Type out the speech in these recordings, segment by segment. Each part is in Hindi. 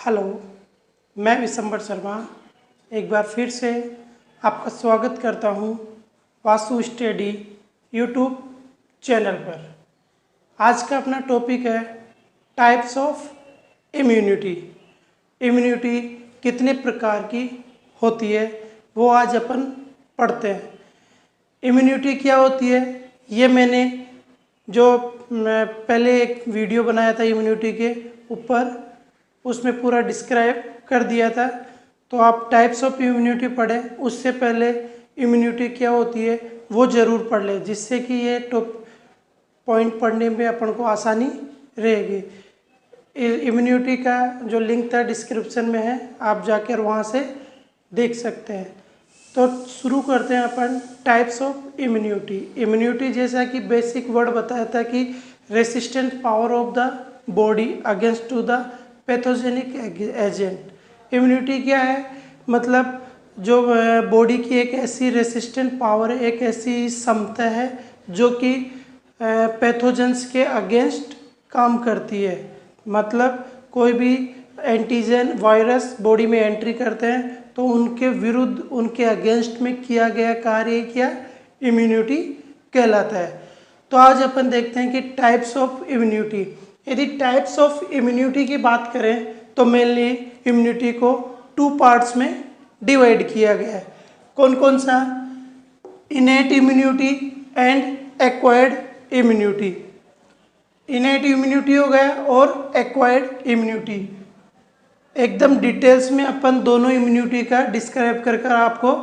हेलो, मैं विशंबर शर्मा एक बार फिर से आपका स्वागत करता हूं वास्तु स्टडी यूट्यूब चैनल पर। आज का अपना टॉपिक है टाइप्स ऑफ इम्यूनिटी। इम्यूनिटी कितने प्रकार की होती है वो आज अपन पढ़ते हैं। इम्यूनिटी क्या होती है ये मैंने मैं पहले एक वीडियो बनाया था इम्यूनिटी के ऊपर, उसमें पूरा डिस्क्राइब कर दिया था। तो आप टाइप्स ऑफ इम्यूनिटी पढ़ें, उससे पहले इम्यूनिटी क्या होती है वो ज़रूर पढ़ लें, जिससे कि ये पॉइंट पढ़ने में अपन को आसानी रहेगी। इम्यूनिटी का जो लिंक था डिस्क्रिप्शन में है, आप जाकर वहाँ से देख सकते हैं। तो शुरू करते हैं अपन टाइप्स ऑफ इम्यूनिटी। इम्यूनिटी जैसा कि बेसिक वर्ड बताया था कि resistant power of the body against to the pathogenic agent. Immunity क्या है, मतलब जो बॉडी की एक ऐसी रेसिस्टेंट पावर है, एक ऐसी क्षमता है जो कि पैथोजेंस के अगेंस्ट काम करती है। मतलब कोई भी एंटीजन वायरस बॉडी में एंट्री करते हैं तो उनके विरुद्ध, उनके अगेंस्ट में किया गया कार्य क्या इम्यूनिटी कहलाता है। तो आज अपन देखते हैं कि टाइप्स ऑफ इम्यूनिटी। यदि टाइप्स ऑफ इम्यूनिटी की बात करें तो मेनली इम्यूनिटी को 2 पार्ट्स में डिवाइड किया गया है। कौन कौन सा? Innate immunity and acquired immunity. Innate immunity हो गया और एक्वायर्ड इम्यूनिटी। एकदम डिटेल्स में अपन दोनों इम्यूनिटी का डिस्क्राइब कर कर आपको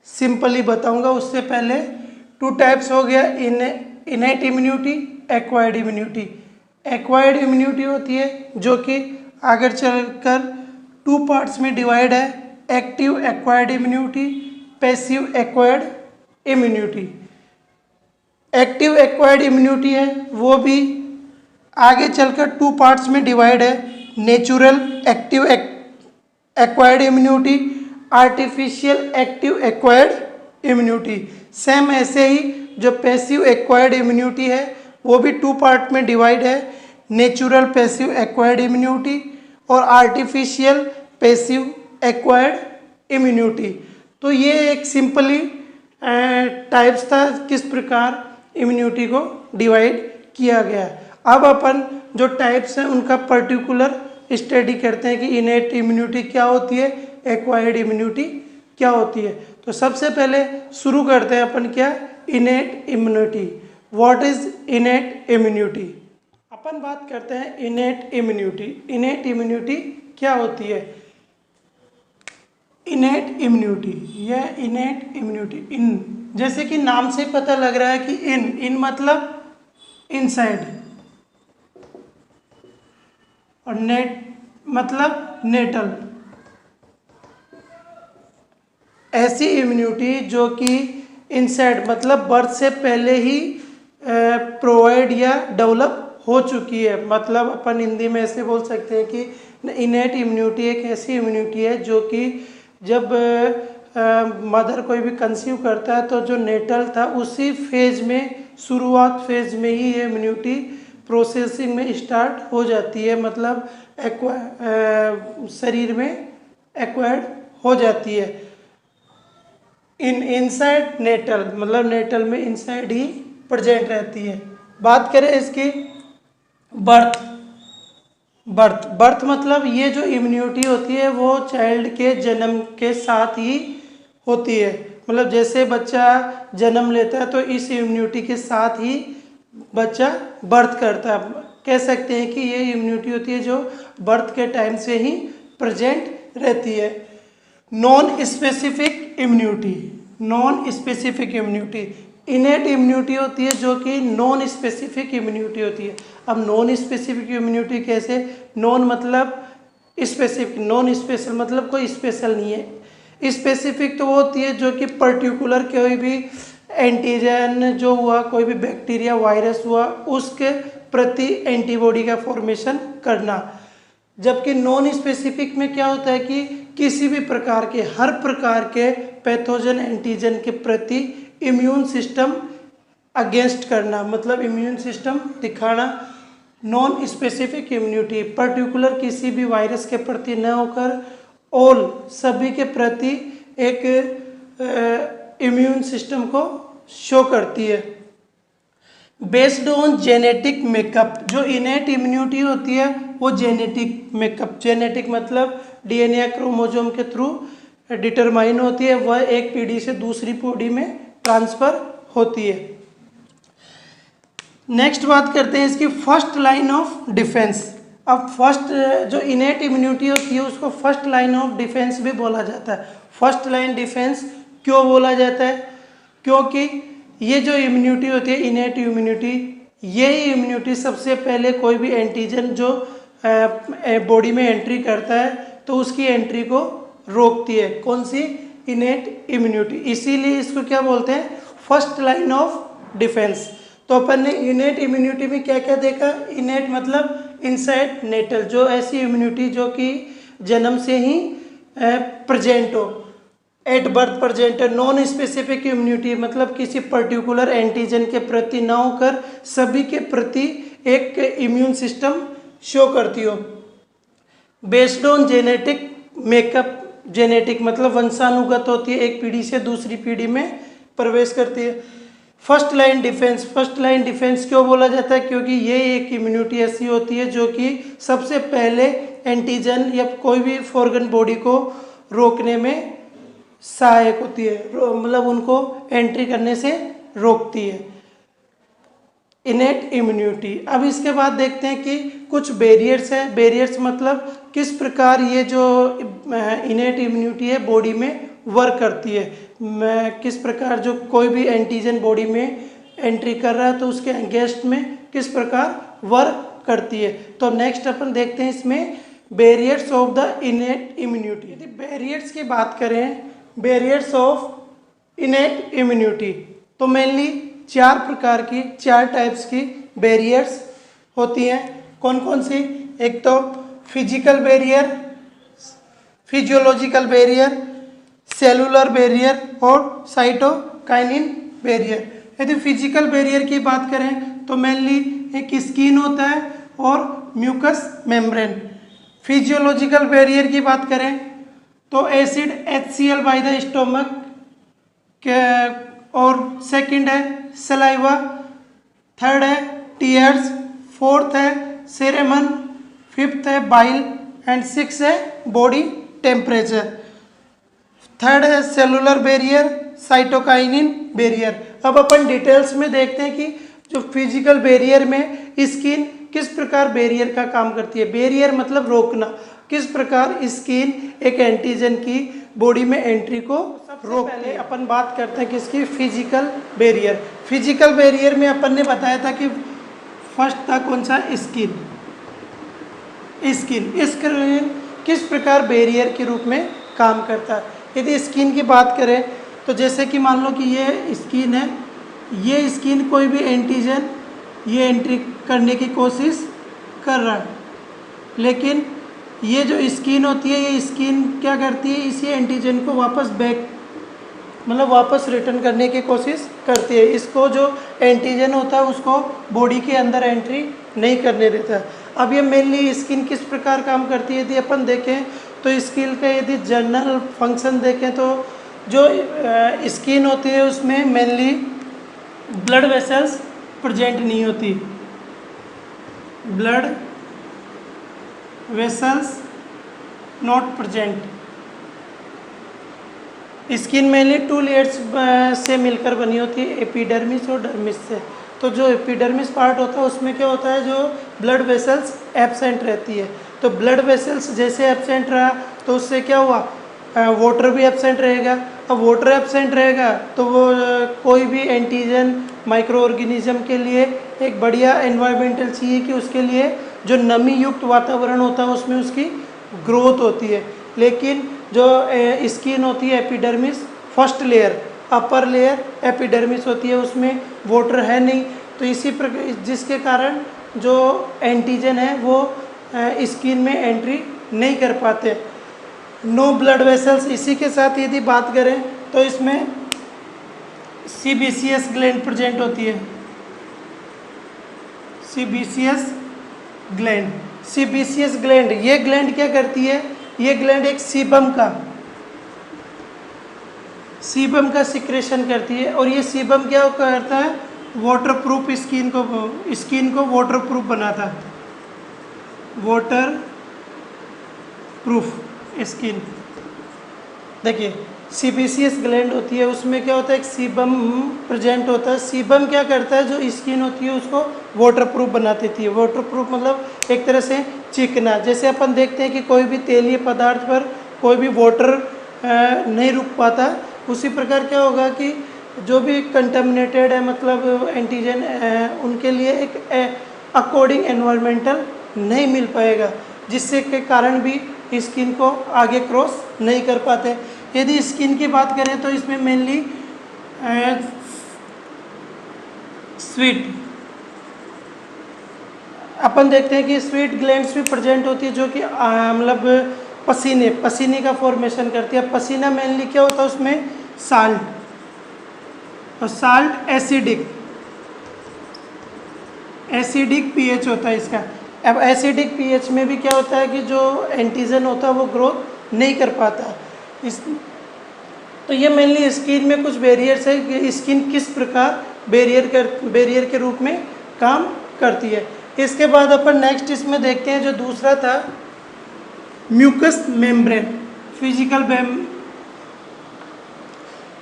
सिंपली बताऊंगा। उससे पहले 2 टाइप्स हो गया, innate immunity, acquired immunity. Acquired immunity होती है जो कि आगे चलकर 2 पार्ट्स में डिवाइड है, active acquired immunity, passive acquired immunity. Active acquired immunity है वो भी आगे चलकर 2 पार्ट्स में डिवाइड है, natural active acquired immunity, artificial active acquired immunity. Same ऐसे ही जो पैसिव एक्वायर्ड इम्यूनिटी है वो भी 2 पार्ट में डिवाइड है, नेचुरल पैसिव एक्वायर्ड इम्यूनिटी और आर्टिफिशियल पैसिव एक्वायर्ड इम्यूनिटी। तो ये एक सिंपली टाइप्स था किस प्रकार इम्यूनिटी को डिवाइड किया गया। अब अपन जो टाइप्स हैं उनका पर्टिकुलर स्टडी करते हैं कि इनेट इम्यूनिटी क्या होती है, एक्वायर्ड इम्यूनिटी क्या होती है। तो सबसे पहले शुरू करते हैं अपन क्या, innate immunity. What is innate immunity? अपन बात करते हैं इनेट इम्यूनिटी। इनेट इम्यूनिटी क्या होती है? इनेट इम्यूनिटी, यह इनेट इम्यूनिटी, इन जैसे कि नाम से पता लग रहा है कि इन मतलब इनसाइड और नेट मतलब नेटल। ऐसी इम्यूनिटी जो कि इनसाइड मतलब बर्थ से पहले ही प्रोवाइड या डेवलप हो चुकी है। मतलब अपन हिंदी में ऐसे बोल सकते हैं कि इनेट इम्यूनिटी एक ऐसी इम्यूनिटी है जो कि जब मदर कोई भी कंसीव करता है तो जो नेटल था उसी फेज में, शुरुआत फेज में ही ये इम्यूनिटी प्रोसेसिंग में स्टार्ट हो जाती है। मतलब शरीर में एक्वायर्ड हो जाती है। इनसाइड नेटल मतलब नेटल में इनसाइड ही प्रेजेंट रहती है। बात करें इसकी बर्थ मतलब ये जो इम्यूनिटी होती है वो चाइल्ड के जन्म के साथ ही होती है। मतलब जैसे बच्चा जन्म लेता है तो इस इम्यूनिटी के साथ ही बच्चा बर्थ करता है। कह सकते हैं कि ये इम्यूनिटी होती है जो बर्थ के टाइम से ही प्रेजेंट रहती है। Non specific immunity, non specific immunity innate immunity होती है जो कि नॉन स्पेसिफिक इम्यूनिटी होती है। अब नॉन स्पेसिफिक इम्यूनिटी कैसे? नॉन मतलब स्पेसिफिक, नॉन स्पेशल मतलब कोई स्पेशल नहीं है। स्पेसिफिक तो वो होती है जो कि पर्टिकुलर कोई भी एंटीजन जो हुआ, कोई भी बैक्टीरिया वायरस हुआ, उसके प्रति एंटीबॉडी का फॉर्मेशन करना। जबकि नॉन स्पेसिफिक में क्या होता है कि किसी भी प्रकार के, हर प्रकार के पैथोजन एंटीजन के प्रति इम्यून सिस्टम अगेंस्ट करना, मतलब इम्यून सिस्टम दिखाना। नॉन स्पेसिफिक इम्यूनिटी, पर्टिकुलर किसी भी वायरस के प्रति न होकर ऑल सभी के प्रति एक इम्यून सिस्टम को शो करती है। बेस्ड ऑन जेनेटिक मेकअप, जो इनेट इम्यूनिटी होती है वो जेनेटिक मेकअप, जेनेटिक मतलब डीएनए क्रोमोसोम के थ्रू डिटरमाइन होती है, वह एक पीढ़ी से दूसरी पीढ़ी में ट्रांसफर होती है। नेक्स्ट बात करते हैं इसकी फर्स्ट लाइन ऑफ डिफेंस। अब फर्स्ट जो इनेट इम्यूनिटी होती है उसको फर्स्ट लाइन ऑफ डिफेंस भी बोला जाता है। फर्स्ट लाइन डिफेंस क्यों बोला जाता है? क्योंकि ये जो इम्यूनिटी होती है इनेट इम्यूनिटी, यही इम्यूनिटी सबसे पहले कोई भी एंटीजन जो बॉडी में एंट्री करता है तो उसकी एंट्री को रोकती है। कौन सी? Innate immunity. इसीलिए इसको क्या बोलते हैं? First line of defence. तो अपन ने इनेट इम्यूनिटी में क्या क्या देखा? इनेट मतलब इनसाइड नेटल, जो ऐसी इम्यूनिटी जो कि जन्म से ही प्रेजेंट हो, एट बर्थ प्रेजेंट है। नॉन स्पेसिफिक इम्यूनिटी मतलब किसी पर्टिकुलर एंटीजन के प्रति ना होकर सभी के प्रति एक इम्यून सिस्टम शो करती हो। Based on genetic makeup, genetic मतलब वंशानुगत होती है, एक पीढ़ी से दूसरी पीढ़ी में प्रवेश करती है। First line defence, first line defence क्यों बोला जाता है? क्योंकि ये एक इम्यूनिटी ऐसी होती है जो कि सबसे पहले एंटीजन या कोई भी फॉर्गन बॉडी को रोकने में सहायक होती है, मतलब उनको एंट्री करने से रोकती है, इनेट इम्यूनिटी। अब इसके बाद देखते हैं कि कुछ बैरियर्स है। बैरियर्स मतलब किस प्रकार ये जो इनेट इम्यूनिटी है बॉडी में वर्क करती है, किस प्रकार जो कोई भी एंटीजन बॉडी में एंट्री कर रहा है तो उसके अगेंस्ट में किस प्रकार वर्क करती है। तो नेक्स्ट अपन देखते हैं इसमें barriers of the innate immunity. यदि बैरियर्स की बात करें, बैरियर्स ऑफ इनेट इम्यूनिटी, तो मेनली चार प्रकार की, चार टाइप्स की बैरियर्स होती हैं। कौन कौन सी? एक तो physical barrier, physiological barrier, cellular barrier और साइटोकाइनिन बैरियर। यदि फिजिकल बैरियर की बात करें तो मेनली एक स्किन होता है और म्यूकस मेम्ब्रेन। फिजियोलॉजिकल बैरियर की बात करें तो acid HCl by the stomach के, और सेकंड है सलाइवा, थर्ड है टीयर्स, फोर्थ है सेरेमन, फिफ्थ है बाइल एंड सिक्स है बॉडी टेम्परेचर। थर्ड है सेलुलर बैरियर, साइटोकाइनिन बैरियर। अब अपन डिटेल्स में देखते हैं कि जो फिजिकल बैरियर में स्किन किस प्रकार बैरियर का काम करती है। बैरियर मतलब रोकना, किस प्रकार स्किन एक एंटीजन की बॉडी में एंट्री को रोकती है। अपन बात करते हैं किसकी? Physical barrier. फिजिकल बैरियर में अपन ने बताया था कि फर्स्ट था कौन सा? स्किन। स्किन किस प्रकार बैरियर के रूप में काम करता है। यदि स्किन की बात करें तो जैसे कि मान लो कि ये स्किन है, ये स्किन कोई भी एंटीजन ये एंट्री करने की कोशिश कर रहा है, लेकिन ये जो स्किन होती है ये स्किन क्या करती है? इसी एंटीजन को वापस बैक मतलब वापस रिटर्न करने की कोशिश करती है। इसको जो एंटीजन होता है उसको बॉडी के अंदर एंट्री नहीं करने देता है। अब ये मेनली स्किन किस प्रकार काम करती है यदि अपन देखें तो स्किन का यदि जनरल फंक्शन देखें तो जो स्किन होती है उसमें मेनली ब्लड वेसल्स प्रेजेंट नहीं होती, blood vessels not present. Skin mainly two layers से मिलकर बनी होती है, एपिडर्मिस और डर्मिस से। तो जो एपिडर्मिस पार्ट होता है उसमें क्या होता है? जो ब्लड वेसल्स एब्सेंट रहती है। तो ब्लड वेसल्स जैसे एब्सेंट रहा तो उससे क्या हुआ? वाटर भी एब्सेंट रहेगा। अब वाटर एब्सेंट रहेगा तो वो कोई भी एंटीजन माइक्रो ऑर्गेनिज्म के लिए एक बढ़िया एनवायरमेंटल चाहिए कि उसके लिए जो नमी युक्त वातावरण होता है उसमें उसकी ग्रोथ होती है। लेकिन जो स्किन होती है epidermis, first layer, upper layer epidermis होती है, उसमें वाटर है नहीं, तो इसी प्रकार जिसके कारण जो एंटीजन है वो स्किन में एंट्री नहीं कर पाते। No blood vessels. इसी के साथ यदि बात करें तो इसमें सीबीसीएस ग्लैंड प्रेजेंट होती है, सीबीसीएस ग्लैंड, सीबेसियस ग्लैंड, ये ग्लैंड क्या करती है, ये ग्लैंड एक सीबम का सिक्रेशन करती है। और ये सीबम क्या करता है, वाटरप्रूफ स्किन को वाटरप्रूफ बनाता है, वाटर प्रूफ स्किन। देखिए सीबेसियस ग्लैंड होती है, उसमें क्या होता है, एक सीबम प्रेजेंट होता है। सीबम क्या करता है, जो स्किन होती है उसको वाटरप्रूफ बना देती है। वाटरप्रूफ मतलब एक तरह से चिकना। जैसे अपन देखते हैं कि कोई भी तेलीय पदार्थ पर कोई भी वाटर नहीं रुक पाता, उसी प्रकार क्या होगा कि जो भी कंटेमिनेटेड है, मतलब एंटीजन, उनके लिए एक अकॉर्डिंग एनवायरमेंटल नहीं मिल पाएगा, जिससे के कारण भी स्किन को आगे क्रॉस नहीं कर पाते। यदि स्किन की बात करें तो इसमें मेनली स्वीट, अपन देखते हैं कि स्वीट ग्लैंड्स भी प्रेजेंट होती है, जो कि मतलब पसीने का फॉर्मेशन करती है। पसीना मेनली क्या होता है, उसमें साल्ट, और साल्ट एसिडिक पीएच होता है इसका। अब एसिडिक पीएच में भी क्या होता है कि जो एंटीजन होता है वो ग्रोथ नहीं कर पाता। तो ये मेनली स्किन में कुछ बैरियर्स है कि स्किन किस प्रकार बैरियर के रूप में काम करती है। इसके बाद अपन नेक्स्ट इसमें देखते हैं, जो दूसरा था म्यूकस मेम्ब्रेन।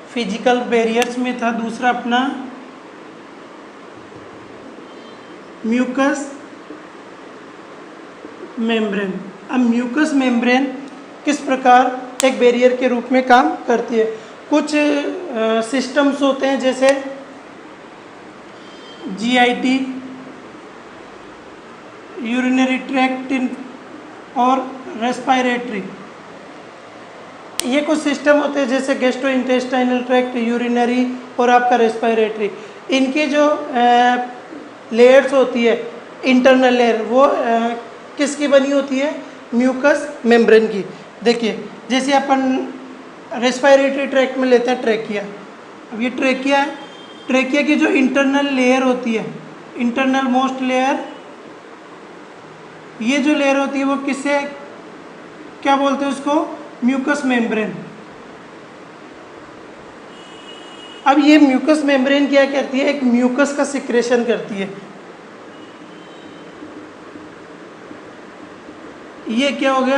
फिजिकल बैरियर्स में था दूसरा अपना म्यूकस मेम्ब्रेन। अब म्यूकस मेम्ब्रेन किस प्रकार एक बैरियर के रूप में काम करती है। कुछ सिस्टम्स होते हैं, जैसे जीआईटी, यूरिनरी ट्रैक्ट और रेस्पिरेटरी, ये कुछ सिस्टम होते हैं, जैसे गैस्ट्रो इंटेस्टाइनल ट्रैक्ट, यूरिनरी और आपका रेस्पिरेटरी। इनकी जो लेयर्स होती है, इंटरनल लेयर, वो किसकी बनी होती है, म्यूकस मेम्ब्रेन की। देखिए जैसे अपन रेस्पिरेटरी ट्रैक्ट में लेते हैं ट्रैकिया। अब ये ट्रैकिया है, ट्रैकिया की जो इंटरनल लेयर होती है, इंटरनल मोस्ट लेयर, ये जो लेयर होती है वो किससे क्या बोलते हैं, उसको म्यूकस मेम्ब्रेन। अब ये म्यूकस मेम्ब्रेन क्या करती है, एक म्यूकस का सिक्रेशन करती है। ये क्या हो गया,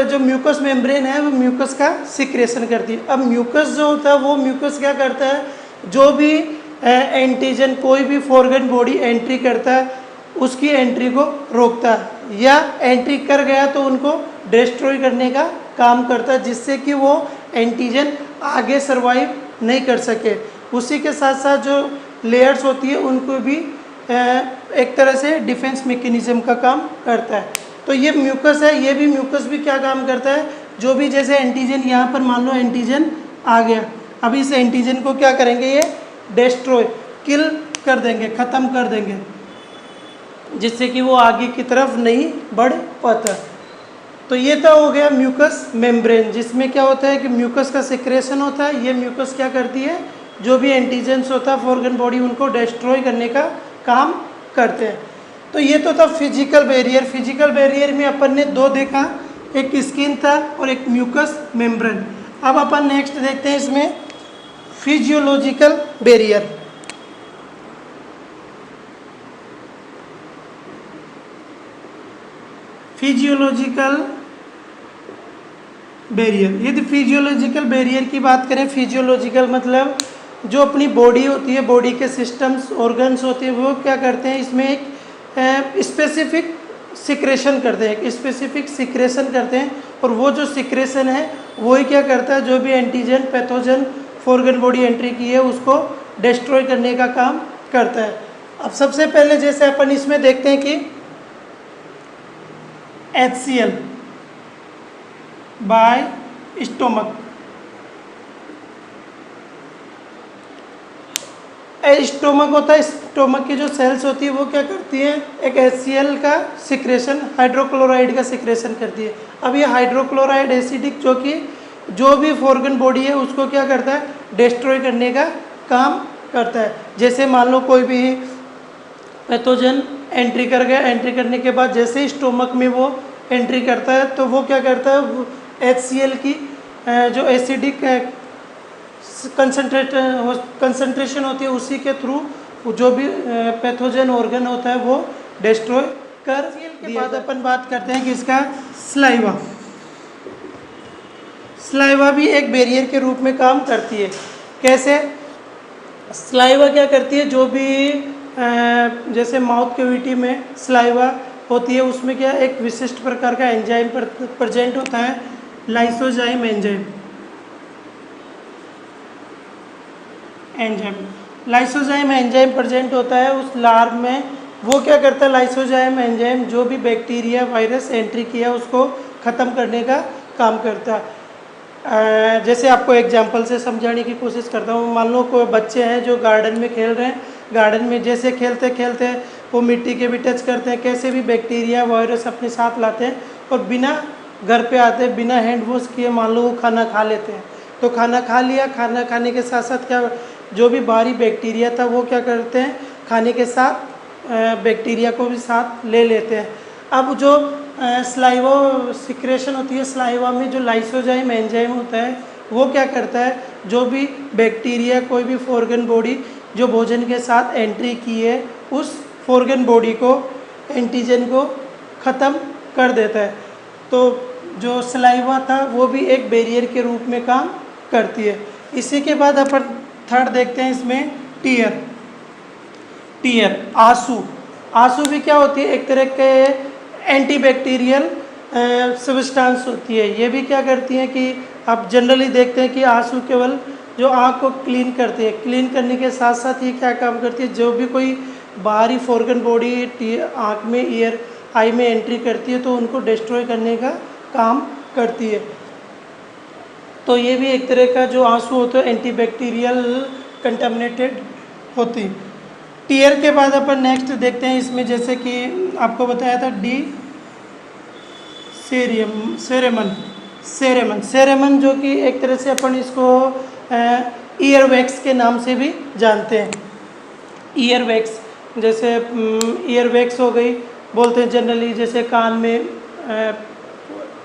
जो म्यूकस मेम्ब्रेन है वो म्यूकस का सिक्रेशन करती है। अब म्यूकस जो होता है वो म्यूकस क्या करता है, जो भी एंटीजन कोई भी फॉरेन बॉडी एंट्री करता है उसकी एंट्री को रोकता है, या एंट्री कर गया तो उनको डिस्ट्रॉय करने का काम करता है, जिससे कि वो एंटीजन आगे सर्वाइव नहीं कर सके। उसी के साथ साथ जो लेयर्स होती है उनको भी एक तरह से डिफेंस मैकेनिज्म का काम करता है। तो ये म्यूकस है, ये भी म्यूकस भी क्या काम करता है, जो भी जैसे एंटीजन, यहाँ पर मान लो एंटीजन आ गया, अब इस एंटीजन को क्या करेंगे, ये डिस्ट्रॉय, किल कर देंगे, ख़त्म कर देंगे, जिससे कि वो आगे की तरफ नहीं बढ़ पाता। तो ये तो हो गया म्यूकस मेम्ब्रेन, जिसमें क्या होता है कि म्यूकस का सिक्रेशन होता है। ये म्यूकस क्या करती है, जो भी एंटीजेंस होता है फॉरेन बॉडी उनको डिस्ट्रॉय करने का काम करते हैं। तो ये तो था फिजिकल बैरियर। फिजिकल बैरियर में अपन ने दो देखा, एक स्किन था और एक म्यूकस मेम्ब्रेन। अब अपन नेक्स्ट देखते हैं इसमें फिजियोलॉजिकल बैरियर। फिजियोलॉजिकल बैरियर, यदि फिजियोलॉजिकल बैरियर की बात करें, फिजियोलॉजिकल मतलब जो अपनी बॉडी होती है, बॉडी के सिस्टम्स, ऑर्गन्स होते हैं, वो क्या करते हैं, इसमें एक स्पेसिफिक सिक्रेशन करते हैं, एक स्पेसिफिक सिक्रेशन करते हैं। और वो जो सिक्रेशन है वही क्या करता है, जो भी antigen, pathogen foreign body entry की है उसको डिस्ट्रॉय करने का काम करता है। अब सबसे पहले जैसे अपन इसमें देखते हैं कि HCl बाय स्टोमक, स्टोमक होता है, स्टोमक की जो सेल्स होती है वो क्या करती है, एक HCl का सिक्रेशन, हाइड्रोक्लोराइड का सिक्रेशन करती है। अब ये हाइड्रोक्लोराइड एसिडिक, जो कि जो भी फॉरेन बॉडी है उसको क्या करता है, डिस्ट्रॉय करने का काम करता है। जैसे मान लो कोई भी पैथोजन एंट्री कर गया। एंट्री करने के बाद जैसे ही स्टोमक में वो एंट्री करता है तो वो क्या करता है, HCl की जो एसिडिक कंसंट्रेशन होती है उसी के थ्रू जो भी पैथोजन ऑर्गन होता है वो डिस्ट्रॉय कर के बाद अपन बात करते हैं कि इसका स्लाइवा। स्लाइवा भी एक बैरियर के रूप में काम करती है। कैसे? स्लाइवा क्या करती है, जो भी जैसे माउथ कैविटी में स्लाइवा होती है उसमें क्या एक विशिष्ट प्रकार का एंजाइम प्रेजेंट होता है, lysozyme enzyme. Lysozyme enzyme present होता है उस लार्व में। वो क्या करता है, लाइसोजाइम एंजाइम जो भी बैक्टीरिया वायरस एंट्री किया उसको ख़त्म करने का काम करता है। जैसे आपको एग्जांपल से समझाने की कोशिश करता हूँ। मान लो कोई बच्चे हैं जो गार्डन में खेल रहे हैं, गार्डन में जैसे खेलते खेलते वो मिट्टी के भी टच करते हैं, कैसे भी बैक्टीरिया वायरस अपने साथ लाते हैं और बिना घर पे आते बिना हैंड वॉश किए मान लो वो खाना खा लेते हैं। तो खाना खा लिया, खाना खाने के साथ साथ क्या जो भी बाहरी बैक्टीरिया था वो क्या करते हैं, खाने के साथ बैक्टीरिया को भी साथ ले लेते हैं। अब जो स्लाइवा सिक्रेशन होती है, स्लाइवा में जो लाइसोजाइम एंजाइम होता है वो क्या करता है, जो भी बैक्टीरिया कोई भी फॉर्गन बॉडी जो भोजन के साथ एंट्री की है उस फॉर्गन बॉडी को, एंटीजन को ख़त्म कर देता है। तो जो स्लाइवा था वो भी एक बैरियर के रूप में काम करती है। इसी के बाद अपन थर्ड देखते हैं इसमें टीयर। आंसू। आंसू भी क्या होती है, एक तरह के एंटीबैक्टीरियल सब्सटेंस होती है। ये भी क्या करती हैं कि आप जनरली देखते हैं कि आंसू केवल जो आँख को क्लीन करते हैं, क्लीन करने के साथ साथ ये क्या काम करती है, जो भी कोई बाहरी फॉर्गन बॉडी आँख में, ईयर, आई में एंट्री करती है तो उनको डिस्ट्रॉय करने का काम करती है। तो ये भी एक तरह का जो आंसू होता है एंटीबैक्टीरियल कंटामिनेटेड होती है। टीयर के बाद अपन नेक्स्ट देखते हैं इसमें, जैसे कि आपको बताया था सेरेमन जो कि एक तरह से अपन इसको ईयर वैक्स के नाम से भी जानते हैं। ईयर वैक्स, जैसे ईयर वैक्स हो गई बोलते हैं जनरली, जैसे कान में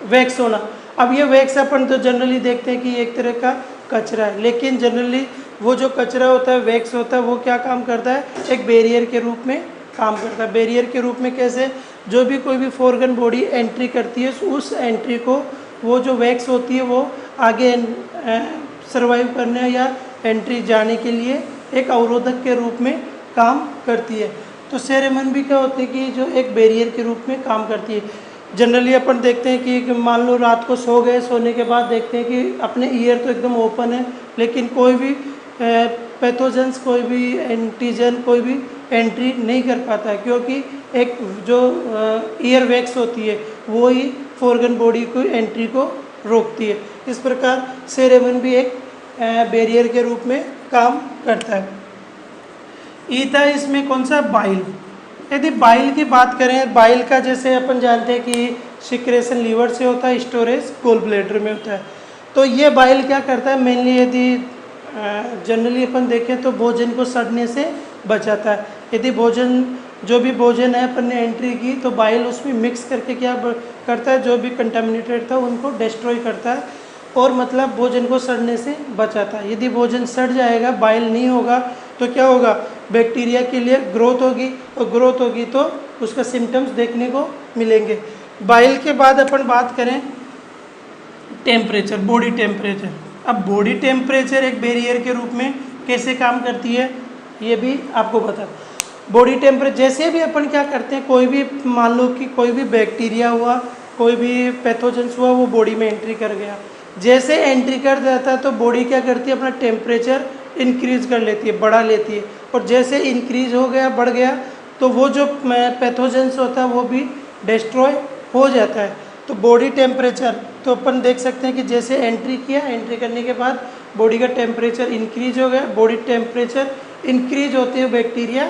वैक्स होना। अब ये वैक्स अपन तो जनरली देखते हैं कि एक तरह का कचरा है, लेकिन जनरली वो जो कचरा होता है, वैक्स होता है, वो क्या काम करता है, एक बैरियर के रूप में काम करता है। बैरियर के रूप में कैसे, जो भी कोई भी फॉर्गन बॉडी एंट्री करती है उस एंट्री को वो जो वैक्स होती है वो आगे सर्वाइव करने या एंट्री जाने के लिए एक अवरोधक के रूप में काम करती है। तो सेरेमन भी क्या होती है कि जो एक बैरियर के रूप में काम करती है। जनरली अपन देखते हैं कि मान लो रात को सो गए, सोने के बाद देखते हैं कि अपने ईयर तो एकदम ओपन है लेकिन कोई भी पैथोजेंस, कोई भी एंटीजन, कोई भी एंट्री नहीं कर पाता है, क्योंकि एक जो ईयर वैक्स होती है वो ही फॉर्गन बॉडी को एंट्री को रोकती है। इस प्रकार सेरेमन भी एक बैरियर के रूप में काम करता है। ईथा इसमें कौन सा, बाइल। यदि बाइल की बात करें, बाइल का जैसे अपन जानते हैं कि सिक्रेशन लीवर से होता है, स्टोरेज गोल ब्लैडर में होता है। तो ये बाइल क्या करता है, मेनली यदि जनरली अपन देखें तो भोजन को सड़ने से बचाता है। यदि भोजन, जो भी भोजन है अपन ने एंट्री की तो बाइल उसमें मिक्स करके क्या करता है, जो भी कंटामिनेटेड था उनको डिस्ट्रॉय करता है और मतलब भोजन को सड़ने से बचाता है। यदि भोजन सड़ जाएगा, बाइल नहीं होगा तो क्या होगा, बैक्टीरिया के लिए ग्रोथ होगी और ग्रोथ होगी तो उसका सिम्टम्स देखने को मिलेंगे। बाइल के बाद अपन बात करें टेम्परेचर, बॉडी टेम्परेचर। अब बॉडी टेम्परेचर एक बैरियर के रूप में कैसे काम करती है ये भी आपको बता। बॉडी टेम्परेचर जैसे भी अपन क्या करते हैं, कोई भी मान लो कि कोई भी बैक्टीरिया हुआ, कोई भी पैथोजेंस हुआ, वो बॉडी में एंट्री कर गया। जैसे एंट्री कर जाता है तो बॉडी क्या करती है, अपना टेम्परेचर इंक्रीज कर लेती है, बढ़ा लेती है। और जैसे इंक्रीज हो गया, बढ़ गया, तो वो जो पैथोजेंस होता है वो भी डिस्ट्रॉय हो जाता है। तो बॉडी टेम्परेचर तो अपन देख सकते हैं कि जैसे एंट्री किया, एंट्री करने के बाद बॉडी का टेम्परेचर इंक्रीज हो गया। बॉडी टेम्परेचर इंक्रीज होते हुए बैक्टीरिया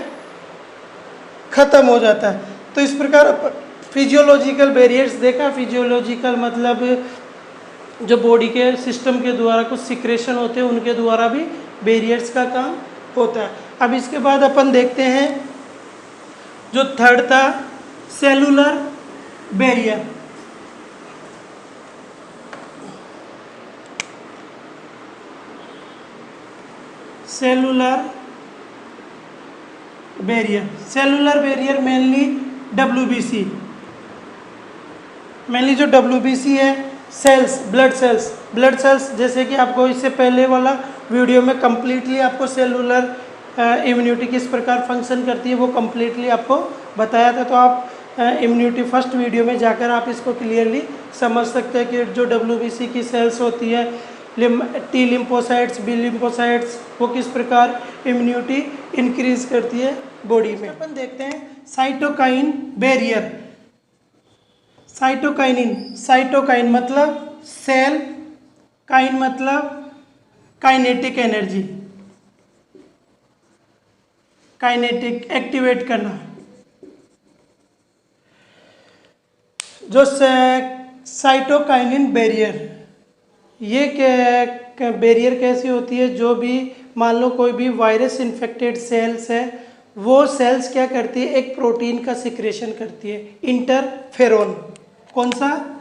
ख़त्म हो जाता है। तो इस प्रकार फिजियोलॉजिकल बैरियर्स देखा। फिजियोलॉजिकल मतलब जो बॉडी के सिस्टम के द्वारा कुछ सिक्रेशन होते हैं उनके द्वारा भी बैरियर्स का काम होता है। अब इसके बाद अपन देखते हैं जो थर्ड था cellular barrier. Cellular barrier, cellular barrier mainly WBC, mainly जो WBC है सेल्स, ब्लड सेल्स, जैसे कि आपको इससे पहले वाला वीडियो में कम्प्लीटली आपको सेलुलर इम्यूनिटी किस प्रकार फंक्शन करती है वो कम्प्लीटली आपको बताया था। तो आप इम्यूनिटी फर्स्ट वीडियो में जाकर आप इसको क्लियरली समझ सकते हैं कि जो WBC की सेल्स होती है, T लिम्फोसाइट्स, B लिम्फोसाइट्स, वो किस प्रकार इम्यूनिटी इंक्रीज करती है बॉडी में। अपन देखते हैं साइटोकाइन बैरियर। साइटोकाइन मतलब सेल, काइन मतलब काइनेटिक एनर्जी, काइनेटिक एक्टिवेट करना। जो साइटोकाइनिन बैरियर, ये बैरियर कैसी होती है, जो भी मान लो कोई भी वायरस इन्फेक्टेड सेल्स है, वो सेल्स क्या करती है, एक प्रोटीन का सिक्रेशन करती है, इंटरफेरोन। कौन सा?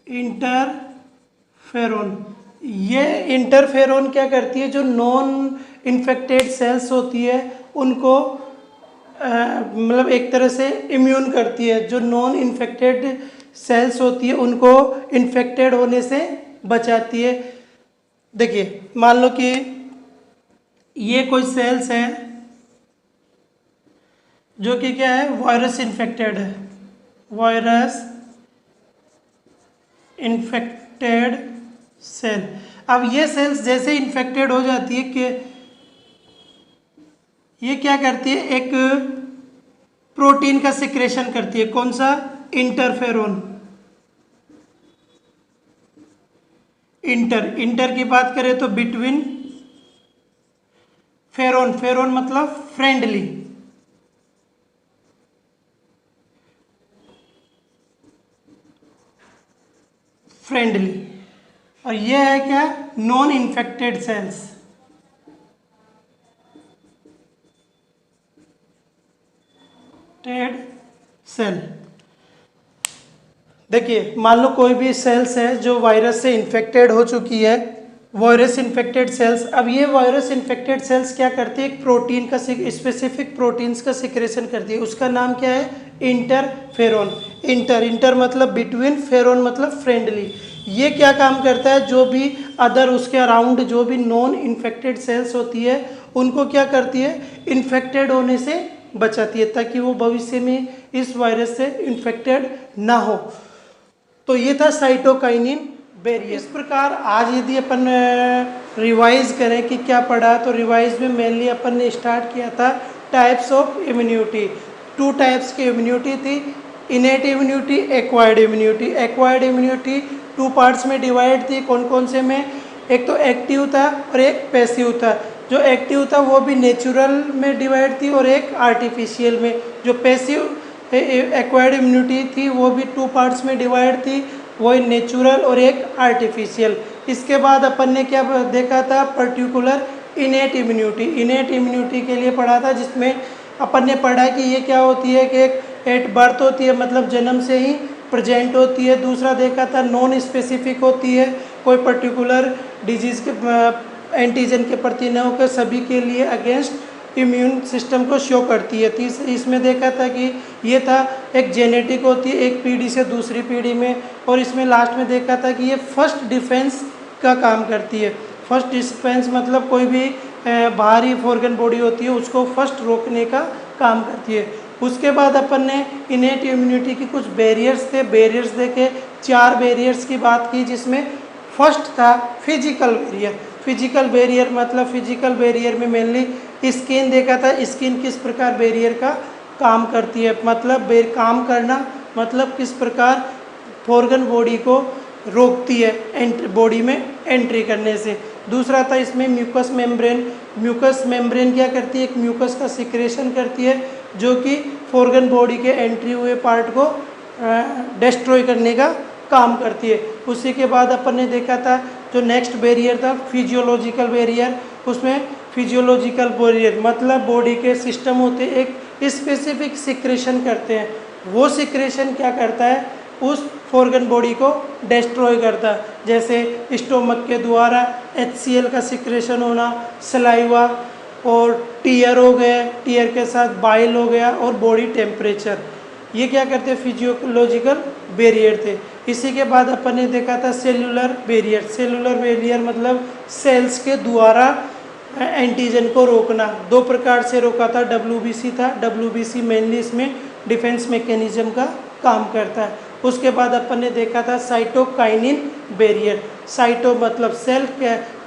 इंटरफेरोन। ये इंटरफेरोन क्या करती है, जो नॉन इन्फेक्टेड सेल्स होती है उनको मतलब एक तरह से इम्यून करती है। जो नॉन इन्फेक्टेड सेल्स होती है उनको इन्फेक्टेड होने से बचाती है। देखिए मान लो कि ये कोई सेल्स है जो कि क्या है, वायरस इन्फेक्टेड है, वायरस इन्फेक्टेड सेल। अब ये सेल्स जैसे इन्फेक्टेड हो जाती है कि ये क्या करती है, एक प्रोटीन का सिक्रेशन करती है। कौन सा? इंटरफेरोन। इंटर की बात करें तो बिटवीन, फेरोन मतलब फ्रेंडली, और ये है क्या, नॉन इन्फेक्टेड सेल्स। सेल। देखिए मान लो कोई भी सेल्स है जो वायरस से इन्फेक्टेड हो चुकी है, वायरस इन्फेक्टेड सेल्स। अब ये वायरस इन्फेक्टेड सेल्स क्या करती है, एक प्रोटीन का, स्पेसिफिक प्रोटीन्स का सिक्रेशन करती है, उसका नाम क्या है, इंटरफेरोन। इंटर मतलब बिटवीन, फेरोन मतलब फ्रेंडली। ये क्या काम करता है, जो भी अदर उसके अराउंड जो भी नॉन इन्फेक्टेड सेल्स होती है उनको क्या करती है, इन्फेक्टेड होने से बचाती है, ताकि वो भविष्य में इस वायरस से इन्फेक्टेड ना हो। तो ये था साइटोकाइनिन बैरियर। इस प्रकार आज यदि अपन रिवाइज करें कि क्या पढ़ा, तो रिवाइज में मेनली अपन ने स्टार्ट किया था टाइप्स ऑफ इम्यूनिटी। 2 टाइप्स की इम्यूनिटी थी, innate immunity, acquired immunity. Acquired immunity 2 parts में डिवाइड थी। कौन कौन से में? एक तो एक्टिव था और एक पैसिव था। जो एक्टिव था वो भी नेचुरल में डिवाइड थी और एक आर्टिफिशियल में। जो पैसिव एक्वायर्ड इम्यूनिटी थी वो भी 2 पार्ट्स में डिवाइड थी, वो नेचुरल और एक आर्टिफिशियल। इसके बाद अपन ने क्या देखा था, particular innate immunity. Innate immunity के लिए पढ़ा था, जिसमें अपन ने पढ़ा कि ये क्या होती है कि एक एट बर्थ होती है, मतलब जन्म से ही प्रेजेंट होती है। दूसरा देखा था नॉन स्पेसिफिक होती है, कोई पर्टिकुलर डिजीज़ के एंटीजन के प्रति न होकर सभी के लिए अगेंस्ट इम्यून सिस्टम को शो करती है। इसमें देखा था कि ये था एक जेनेटिक होती है, एक पीढ़ी से दूसरी पीढ़ी में। और इसमें लास्ट में देखा था कि ये फर्स्ट डिफेंस का काम करती है। फर्स्ट डिफेंस मतलब कोई भी बाहरी फॉर्गन बॉडी होती है उसको फर्स्ट रोकने का काम करती है। उसके बाद अपन ने इनेट इम्यूनिटी की कुछ बैरियर्स थे, बैरियर्स देखे 4 बैरियर्स की बात की, जिसमें फर्स्ट था फिजिकल बैरियर। फिजिकल बैरियर मतलब फिजिकल बैरियर में मेनली स्किन देखा था, स्किन किस प्रकार बैरियर का काम करती है, मतलब काम करना मतलब किस प्रकार फॉर्गन बॉडी को रोकती है बॉडी में एंट्री करने से। दूसरा था इसमें म्यूकस मेम्ब्रेन। म्यूकस मेम्ब्रेन क्या करती है, एक म्यूकस का सिक्रेशन करती है जो कि फॉर्गन बॉडी के एंट्री हुए पार्ट को डिस्ट्रॉय करने का काम करती है। उसी के बाद अपन ने देखा था जो नेक्स्ट बैरियर था फिजियोलॉजिकल बैरियर। उसमें फिजियोलॉजिकल बैरियर मतलब बॉडी के सिस्टम होते एक स्पेसिफिक सिक्रेशन करते हैं, वो सिक्रेशन क्या करता है, उस ऑर्गन बॉडी को डिस्ट्रॉय करता है। जैसे स्टोमक के द्वारा HCl का सिक्रेशन होना, सलाइवा और टीयर हो गए, टीयर के साथ बाइल हो गया और बॉडी टेम्परेचर, ये क्या करते हैं, फिजियोलॉजिकल बैरियर थे। इसी के बाद अपन ने देखा था सेलुलर बैरियर। सेलुलर बैरियर मतलब सेल्स के द्वारा एंटीजन को रोकना। दो प्रकार से रोका था, WBC था, WBC मेनली इसमें डिफेंस मैकेनिज्म का काम करता है। उसके बाद अपन ने देखा था साइटोकाइनिन बैरियर। साइटो मतलब सेल,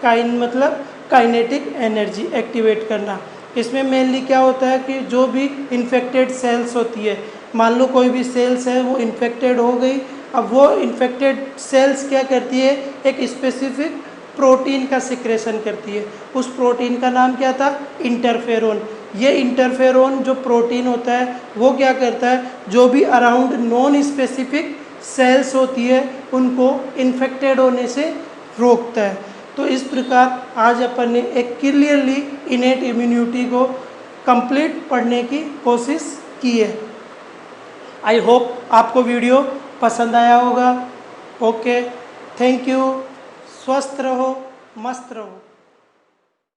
काइन मतलब काइनेटिक एनर्जी एक्टिवेट करना। इसमें मेनली क्या होता है कि जो भी इन्फेक्टेड सेल्स होती है, मान लो कोई भी सेल्स है वो इन्फेक्टेड हो गई, अब वो इन्फेक्टेड सेल्स क्या करती है, एक स्पेसिफिक प्रोटीन का सिक्रेशन करती है। उस प्रोटीन का नाम क्या था, इंटरफेरोन। ये इंटरफेरोन जो प्रोटीन होता है वो क्या करता है, जो भी अराउंड नॉन स्पेसिफिक सेल्स होती है उनको इन्फेक्टेड होने से रोकता है। तो इस प्रकार आज अपन ने एक क्लियरली इनेट इम्यूनिटी को कंप्लीट पढ़ने की कोशिश की है। आई होप आपको वीडियो पसंद आया होगा। Okay, thank you. स्वस्थ रहो, मस्त रहो।